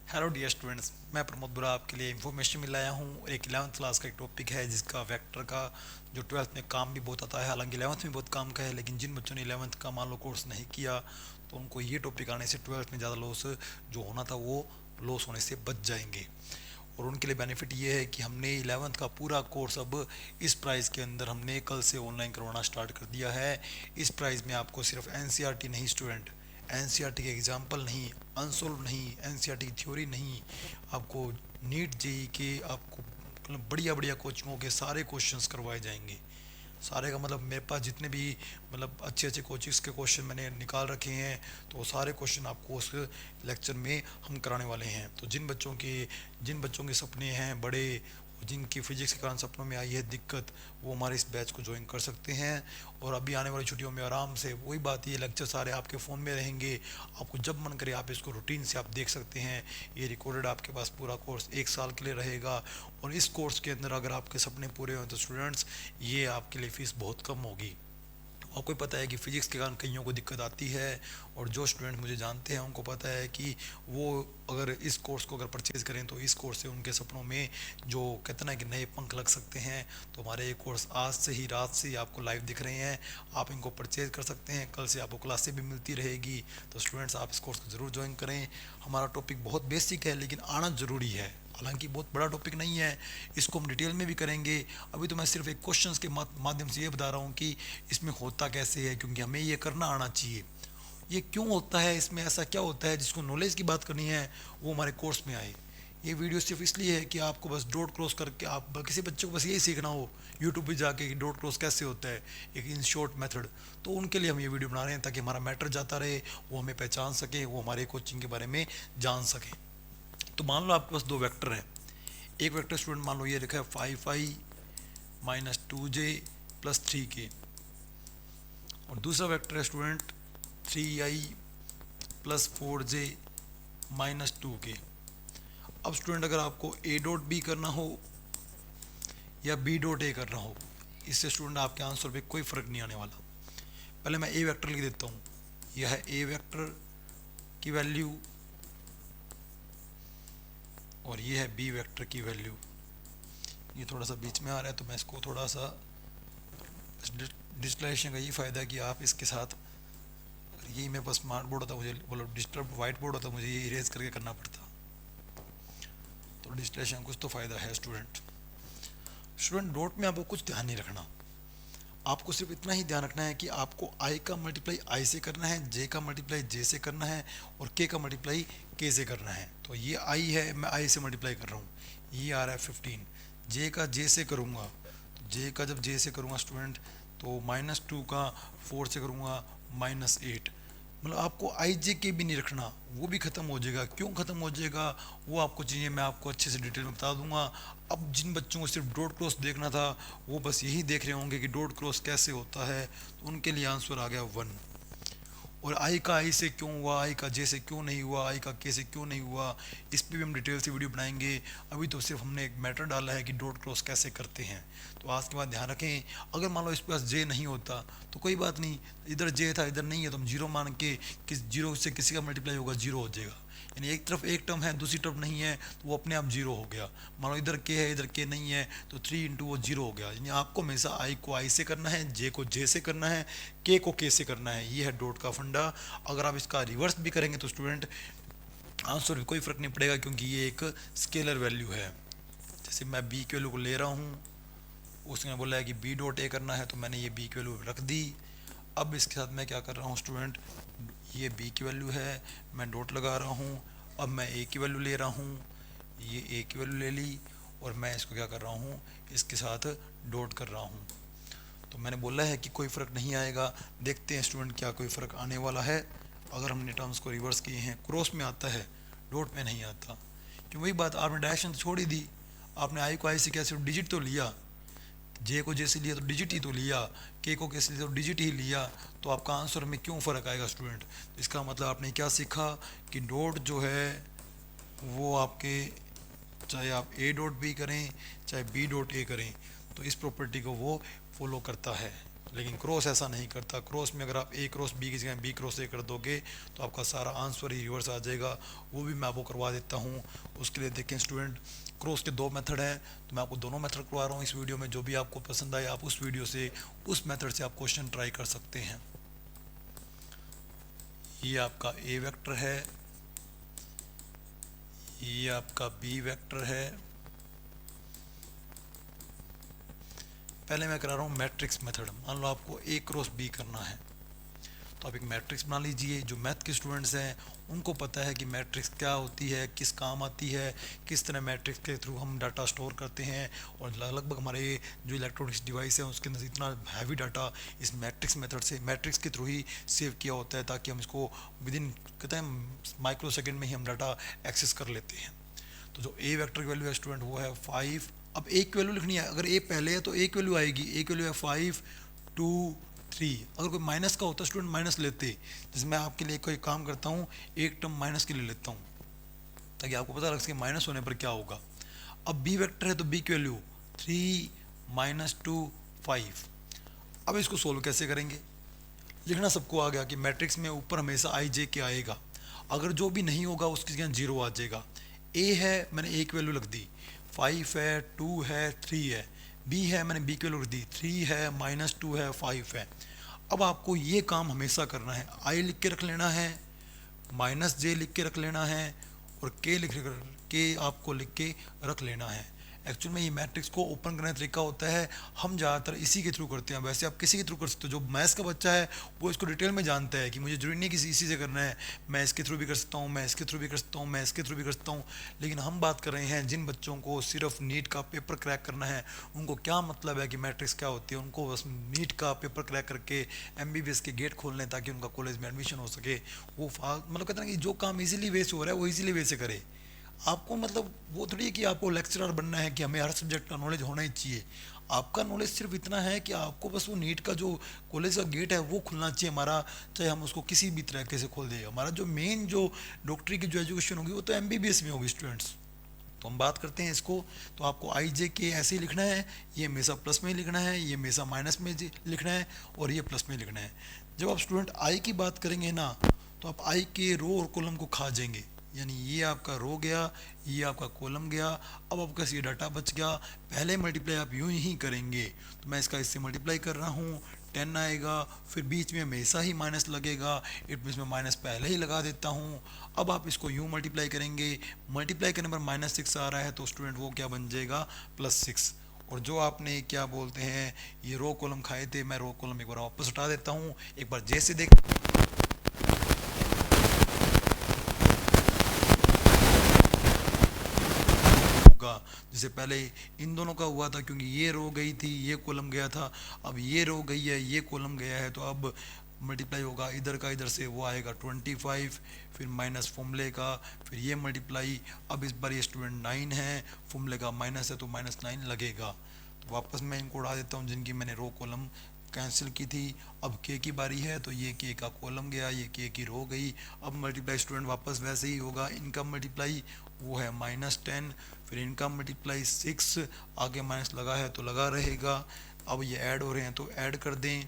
Hello dear students, मैं प्रमोद बुरा आपके लिए इन्फॉर्मेशन में लाया हूँ। एक 11th क्लास का एक टॉपिक है जिसका वेक्टर का जो 12th में काम भी बहुत आता है। हालांकि 11th में बहुत काम का है, लेकिन जिन बच्चों ने 11th का मान लो कोर्स नहीं किया तो उनको ये टॉपिक आने से 12th में ज़्यादा लॉस जो होना था वो लॉस होने से बच जाएंगे। और उनके लिए बेनिफिट ये है कि हमने 11th का पूरा कोर्स अब इस प्राइस के अंदर हमने कल से ऑनलाइन करवाना स्टार्ट कर दिया है। इस प्राइस में आपको सिर्फ एनसीईआरटी नहीं स्टूडेंट, एनसीईआरटी के एग्जाम्पल नहीं, अनसोल्व नहीं, एनसीईआरटी की थ्योरी नहीं, आपको नीट जेई के आपको मतलब बढ़िया बढ़िया कोचिंगों के सारे क्वेश्चंस करवाए जाएंगे। सारे का मतलब मेरे पास जितने भी मतलब अच्छे अच्छे कोचिंग्स के क्वेश्चन मैंने निकाल रखे हैं, तो वो सारे क्वेश्चन आपको उस लेक्चर में हम कराने वाले हैं। तो जिन बच्चों के सपने हैं बड़े, जिनकी फिजिक्स के कारण सपनों में आई है दिक्कत, वो हमारे इस बैच को ज्वाइन कर सकते हैं। और अभी आने वाली छुट्टियों में आराम से वही बात, ये लेक्चर सारे आपके फ़ोन में रहेंगे। आपको जब मन करे आप इसको रूटीन से आप देख सकते हैं। ये रिकॉर्डेड आपके पास पूरा कोर्स 1 साल के लिए रहेगा। और इस कोर्स के अंदर अगर आपके सपने पूरे हों तो स्टूडेंट्स, ये आपके लिए फ़ीस बहुत कम होगी। आपको पता है कि फ़िज़िक्स के कारण कईयों को दिक्कत आती है, और जो स्टूडेंट मुझे जानते हैं उनको पता है कि वो अगर इस कोर्स को अगर परचेज़ करें तो इस कोर्स से उनके सपनों में जो कहते ना कि नए पंख लग सकते हैं। तो हमारे ये कोर्स आज से ही, रात से ही आपको लाइव दिख रहे हैं। आप इनको परचेज़ कर सकते हैं, कल से आपको क्लासें भी मिलती रहेगी। तो स्टूडेंट्स, आप इस कोर्स को ज़रूर ज्वाइन करें। हमारा टॉपिक बहुत बेसिक है लेकिन आना ज़रूरी है। हालांकि बहुत बड़ा टॉपिक नहीं है, इसको हम डिटेल में भी करेंगे। अभी तो मैं सिर्फ एक क्वेश्चंस के माध्यम से ये बता रहा हूँ कि इसमें होता कैसे है, क्योंकि हमें ये करना आना चाहिए। ये क्यों होता है, इसमें ऐसा क्या होता है, जिसको नॉलेज की बात करनी है वो हमारे कोर्स में आए। ये वीडियो सिर्फ इसलिए है कि आपको बस डॉट क्रॉस करके, आप किसी बच्चे को बस यही सीखना हो यूट्यूब पे जाके कि डॉट क्रॉस कैसे होता है, एक इन शॉर्ट मेथड। तो उनके लिए हम ये वीडियो बना रहे हैं ताकि हमारा मैटर जाता रहे, वो हमें पहचान सके, वो हमारे कोचिंग के बारे में जान सके। तो मान लो आपके पास दो वेक्टर हैं। एक वेक्टर स्टूडेंट मान लो ये लिखा है 5i minus 2j plus 3k, और दूसरा वेक्टर है student 3i plus 4j minus 2k। अब स्टूडेंट, अगर आपको ए डॉट बी करना हो या बी डॉट ए करना हो, इससे स्टूडेंट आपके आंसर पे कोई फ़र्क नहीं आने वाला। पहले मैं ए वेक्टर लिख देता हूँ। यह है ए वेक्टर की वैल्यू और ये है बी वेक्टर की वैल्यू। ये थोड़ा सा बीच में आ रहा है तो मैं इसको थोड़ा सा, डिजिटलाइजेशन का ये फ़ायदा है कि आप इसके साथ, यही मेरे पास स्मार्ट बोर्ड होता मुझे, मतलब डिजिटल वाइट बोर्ड होता मुझे ये इरेज करके करना पड़ता। तो डिजिटलाइजेशन कुछ तो फ़ायदा है स्टूडेंट। स्टूडेंट, डॉट में आपको कुछ ध्यान नहीं रखना। आपको सिर्फ इतना ही ध्यान रखना है कि आपको आई का मल्टीप्लाई आई से करना है, जे का मल्टीप्लाई जे से करना है, और के का मल्टीप्लाई के से करना है। तो ये आई है, मैं आई से मल्टीप्लाई कर रहा हूँ, ये आ रहा है 15। जे का जे से करूँगा, तो जे का जब जे से करूँगा स्टूडेंट, तो -2 का 4 से करूँगा -8। मतलब आपको आई जे के भी नहीं रखना, वो भी ख़त्म हो जाएगा। क्यों ख़त्म हो जाएगा वो आपको चाहिए, मैं आपको अच्छे से डिटेल में बता दूंगा। अब जिन बच्चों को सिर्फ डॉट क्रॉस देखना था वो बस यही देख रहे होंगे कि डॉट क्रॉस कैसे होता है, तो उनके लिए आंसर आ गया 1। और आई का आई से क्यों हुआ, आई का जे से क्यों नहीं हुआ, आई का के से क्यों नहीं हुआ, इस पर भी हम डिटेल से वीडियो बनाएंगे। अभी तो सिर्फ हमने एक मैटर डाला है कि डॉट क्रॉस कैसे करते हैं। तो आज के बाद ध्यान रखें, अगर मान लो इस पास जे नहीं होता तो कोई बात नहीं, इधर जे था इधर नहीं है, तो हम जीरो मान के, किस जीरो से किसी का मल्टीप्लाई होगा जीरो हो जाएगा। यानी एक तरफ एक टर्म है दूसरी टर्म नहीं है तो वो अपने आप जीरो हो गया। मान लो इधर के है इधर के नहीं है तो 3 इंटू वो जीरो हो गया। यानी आपको हमेशा आई को आई से करना है, जे को जे से करना है, के को के से करना है। ये है डॉट का फंडा। अगर आप इसका रिवर्स भी करेंगे तो स्टूडेंट आंसर में कोई फ़र्क नहीं पड़ेगा, क्योंकि ये एक स्केलर वैल्यू है। जैसे मैं बी की वैल्यू को ले रहा हूँ, उसने बोला है कि बी डॉट ए करना है तो मैंने ये बी की वैल्यू रख दी। अब इसके साथ मैं क्या कर रहा हूँ स्टूडेंट, ये बी की वैल्यू है, मैं डॉट लगा रहा हूँ। अब मैं ए की वैल्यू ले रहा हूँ, ये ए की वैल्यू ले ली, और मैं इसको क्या कर रहा हूँ, इसके साथ डॉट कर रहा हूँ। तो मैंने बोला है कि कोई फ़र्क नहीं आएगा। देखते हैं स्टूडेंट क्या कोई फ़र्क आने वाला है। अगर हमने टर्म्स को रिवर्स किए हैं, क्रॉस में आता है, डॉट में नहीं आता। क्यों, वही बात, आपने डायरेक्शन तो छोड़ ही दी। आपने आई को आई से क्या सिर्फ डिजिट तो लिया, जे को जे से लिया तो डिजिट ही तो लिया, के को के से लिया तो डिजिट ही लिया। तो आपका आंसर में क्यों फ़र्क आएगा स्टूडेंट। इसका मतलब आपने क्या सीखा कि डॉट जो है वो आपके, चाहे आप ए डॉट बी करें चाहे बी डॉट ए करें, तो इस प्रॉपर्टी को वो फॉलो करता है। लेकिन क्रॉस ऐसा नहीं करता। क्रॉस में अगर आप ए क्रॉस बी की जगह बी क्रॉस ए कर दोगे तो आपका सारा आंसर ही रिवर्स आ जाएगा। वो भी मैं आपको करवा देता हूँ। उसके लिए देखें स्टूडेंट, क्रॉस के दो मेथड हैं, तो मैं आपको दोनों मेथड करवा रहा हूँ इस वीडियो में। जो भी आपको पसंद आए आप उस वीडियो से, उस मेथड से आप क्वेश्चन ट्राई कर सकते हैं। ये आपका ए वेक्टर है, ये आपका बी वेक्टर है। पहले मैं करा रहा हूँ मैट्रिक्स मेथड। मान लो आपको ए क्रॉस बी करना है, तो आप एक मैट्रिक्स बना लीजिए। जो मैथ के स्टूडेंट्स हैं उनको पता है कि मैट्रिक्स क्या होती है, किस काम आती है, किस तरह मैट्रिक्स के थ्रू हम डाटा स्टोर करते हैं। और लगभग हमारे जो इलेक्ट्रॉनिक्स डिवाइस है उसके अंदर इतना हैवी डाटा इस मैट्रिक्स मेथड से, मैट्रिक्स के थ्रू ही सेव किया होता है, ताकि हम इसको विद इन कहते हैं माइक्रो सेकेंड में ही हम डाटा एक्सेस कर लेते हैं। तो जो ए वेक्टर की वैल्यू है स्टूडेंट वो है 5। अब ए की वैल्यू लिखनी है, अगर ए पहले है तो ए की वैल्यू आएगी। ए की वैल्यू है 5 2 3। अगर कोई माइनस का होता स्टूडेंट माइनस लेते। जैसे मैं आपके लिए कोई काम करता हूँ, एक टर्म माइनस के लिए लेता हूँ ताकि आपको पता लग सके माइनस होने पर क्या होगा। अब बी वेक्टर है तो बी की वैल्यू 3 -2 5। अब इसको सोल्व कैसे करेंगे? लिखना सबको आ गया कि मैट्रिक्स में ऊपर हमेशा आई जे के आएगा। अगर जो भी नहीं होगा उसकी जगह जीरो आ जाएगा। ए है, मैंने ए की वैल्यू लिख दी, 5 है, 2 है, 3 है। बी है, मैंने बी की वैल्यू लिख दी, 3 है, -2 है, 5 है। अब आपको ये काम हमेशा करना है, आई लिख के रख लेना है, -j लिख के रख लेना है, और के आपको लिख के रख लेना है। एक्चुअल में ये मैट्रिक्स को ओपन करने का तरीका होता है, हम ज़्यादातर इसी के थ्रू करते हैं। वैसे आप किसी के थ्रू कर सकते हो। जो मैथ्स का बच्चा है वो इसको डिटेल में जानता है कि मुझे जरूरी नहीं किसी इसी से करना है, मैं इसके थ्रू भी कर सकता हूँ, मैं इसके थ्रू भी कर सकता हूँ, मैं इसके थ्रू भी कर सकता हूँ। लेकिन हम बात कर रहे हैं जिन बच्चों को सिर्फ नीट का पेपर क्रैक करना है, उनको क्या मतलब है कि मैट्रिक्स क्या होती है। उनको बस नीट का पेपर क्रैक करके MBBS के गेट खोल लें ताकि उनका कॉलेज में एडमिशन हो सके। वो मतलब कहते हैं कि जो काम इजीली वे से हो रहा है वो इजीली वे से करे। आपको मतलब वो थोड़ी है कि आपको लेक्चरर बनना है कि हमें हर सब्जेक्ट का नॉलेज होना ही चाहिए। आपका नॉलेज सिर्फ इतना है कि आपको बस वो नीट का जो कॉलेज का गेट है वो खुलना चाहिए हमारा, चाहे हम उसको किसी भी तरीके से खोल दें। हमारा जो मेन जो डॉक्टरी की जो एजुकेशन होगी वो तो MBBS में होगी स्टूडेंट्स। तो हम बात करते हैं इसको। तो आपको आई जे के ऐसे ही लिखना है, ये हमेशा प्लस में ही लिखना है, ये हमेशा माइनस में लिखना है, और ये प्लस में लिखना है। जब आप स्टूडेंट आई की बात करेंगे ना, तो आप आई के रो और कॉलम को खा जाएंगे। यानी ये आपका रो गया, ये आपका कॉलम गया। अब आपका ये डाटा बच गया। पहले मल्टीप्लाई आप यूं ही करेंगे, तो मैं इसका इससे मल्टीप्लाई कर रहा हूँ, 10 आएगा। फिर बीच में हमेशा ही माइनस लगेगा, इट मीन्स मैं माइनस पहले ही लगा देता हूँ। अब आप इसको यूं मल्टीप्लाई करेंगे, मल्टीप्लाई करने पर -6 आ रहा है तो स्टूडेंट वो क्या बन जाएगा, +6। और जो आपने क्या बोलते हैं ये रो कॉलम खाए थे, मैं रो कॉलम एक बार वापस हटा देता हूँ, एक बार जैसे देख होगा। जैसे पहले इन दोनों का हुआ था, क्योंकि ये रो गई थी, ये कॉलम गया था। अब ये रो गई है, ये कॉलम गया है, तो अब मल्टीप्लाई होगा इधर का इधर से, वो आएगा 25, फिर माइनस फॉर्मूले का, फिर ये मल्टीप्लाई। अब इस बार ये स्टूडेंट 9 है, फॉर्मूले का माइनस है तो -9 लगेगा। तो वापस मैं इनको उड़ा देता हूँ जिनकी मैंने रो कॉलम कैंसिल की थी। अब के की बारी है, तो ये के का कॉलम गया, ये के की रो गई। अब मल्टीप्लाई स्टूडेंट वापस वैसे ही होगा, इनका मल्टीप्लाई वो है -10, फिर इनका मल्टीप्लाई 6, आगे माइनस लगा है तो लगा रहेगा। अब ये ऐड हो रहे हैं तो ऐड कर दें,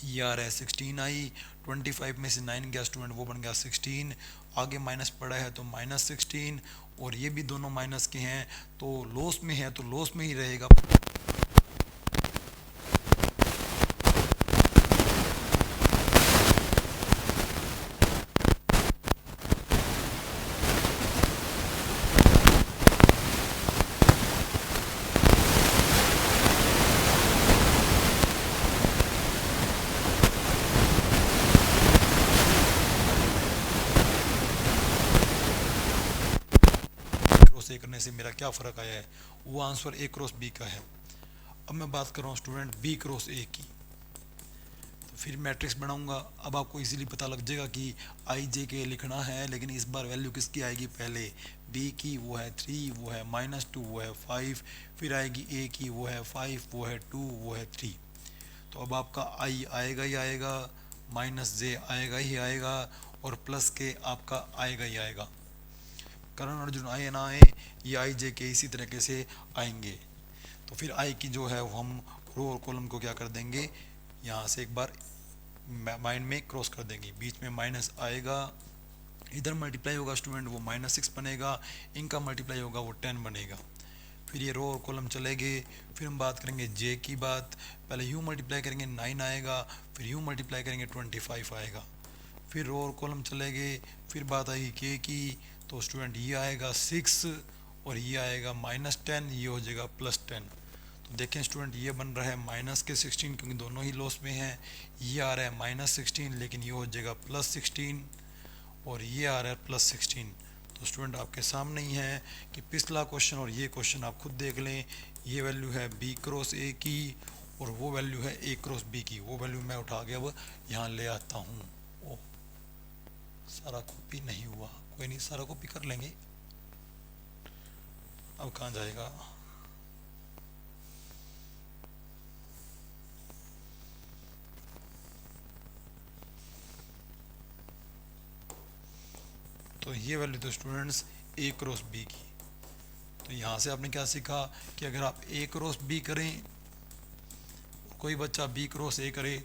ये आ रहा है 16 आई, 25 में से 9 गया स्टूडेंट वो बन गया 16, आगे माइनस पड़ा है तो -16, और ये भी दोनों माइनस के हैं तो लॉस में है तो लॉस में ही रहेगा। क्रॉस ए करने से मेरा क्या फ़र्क आया है, वो आंसर ए क्रॉस बी का है। अब मैं बात कर रहा हूँ स्टूडेंट बी क्रॉस ए की, तो फिर मैट्रिक्स बनाऊंगा। अब आपको इजीली पता लग जाएगा कि आई जे के लिखना है, लेकिन इस बार वैल्यू किसकी आएगी, पहले बी की वो है 3, वो है -2, वो है 5, फिर आएगी ए की वो है 5, वो है 2, वो है 3। तो अब आपका आई आएगा ही आएगा, -j आएगा ही आएगा, और प्लस के आपका आएगा ही आएगा। करण अर्जुन आए ना आए, ये आई जे के इसी तरीके से आएंगे। तो फिर आई की जो है वो हम रो और कॉलम को क्या कर देंगे, यहाँ से एक बार माइंड में क्रॉस कर देंगे, बीच में माइनस आएगा, इधर मल्टीप्लाई होगा स्टूडेंट वो -6 बनेगा, इनका मल्टीप्लाई होगा वो 10 बनेगा। फिर ये रो और कॉलम चलेंगे। फिर हम बात करेंगे जे की बात, पहले यू मल्टीप्लाई करेंगे 9 आएगा, फिर यू मल्टीप्लाई करेंगे 25 आएगा। फिर रो और कॉलम चलेंगे। फिर बात आएगी के की, तो स्टूडेंट ये आएगा 6 और ये आएगा -10, ये हो जाएगा +10। तो देखें स्टूडेंट ये बन रहा है -16 क्योंकि दोनों ही लॉस में हैं। ये आ रहा है -16 लेकिन ये हो जाएगा +16 और ये आ रहा है +16। तो स्टूडेंट आपके सामने ही है कि पिछला क्वेश्चन और ये क्वेश्चन आप खुद देख लें। ये वैल्यू है b क्रॉस a की और वो वैल्यू है a क्रॉस b की। वो वैल्यू मैं उठा के अब यहाँ ले आता हूँ। ओह, सारा कॉपी नहीं हुआ, कोई नहीं, सारा कॉपी कर लेंगे। अब कहाँ जाएगा? तो ये वैल्यू तो स्टूडेंट्स a क्रॉस b की। तो यहाँ से आपने क्या सीखा कि अगर आप a क्रॉस b करें, कोई बच्चा b क्रॉस a करे,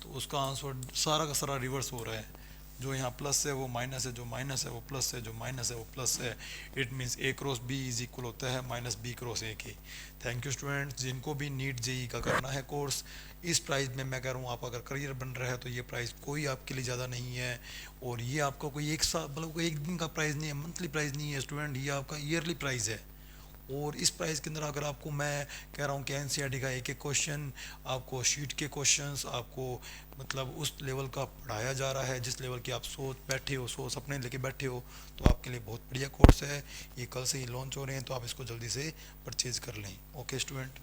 तो उसका आंसर सारा का सारा रिवर्स हो रहा है। जो यहाँ प्लस है वो माइनस है, जो माइनस है वो प्लस है, जो माइनस है वो प्लस है। It means a cross b is equal होता है -b क्रॉस a के। Thank you students. जिनको भी नीट जेई का करना है कोर्स, इस प्राइस में मैं कह रहा हूँ, आप अगर करियर बन रहा है तो ये प्राइस कोई आपके लिए ज़्यादा नहीं है। और ये आपका कोई एक साल मतलब कोई एक दिन का प्राइस नहीं है, मंथली प्राइस नहीं है स्टूडेंट, ये आपका ईयरली प्राइस है। और इस प्राइस के अंदर अगर आपको मैं कह रहा हूँ कि एनसीईआरटी का एक एक क्वेश्चन, आपको शीट के क्वेश्चंस, आपको मतलब उस लेवल का पढ़ाया जा रहा है जिस लेवल की आप सोच बैठे हो, सोच सपने लेके बैठे हो, तो आपके लिए बहुत बढ़िया कोर्स है। ये कल से ही लॉन्च हो रहे हैं, तो आप इसको जल्दी से परचेज़ कर लें। Okay student.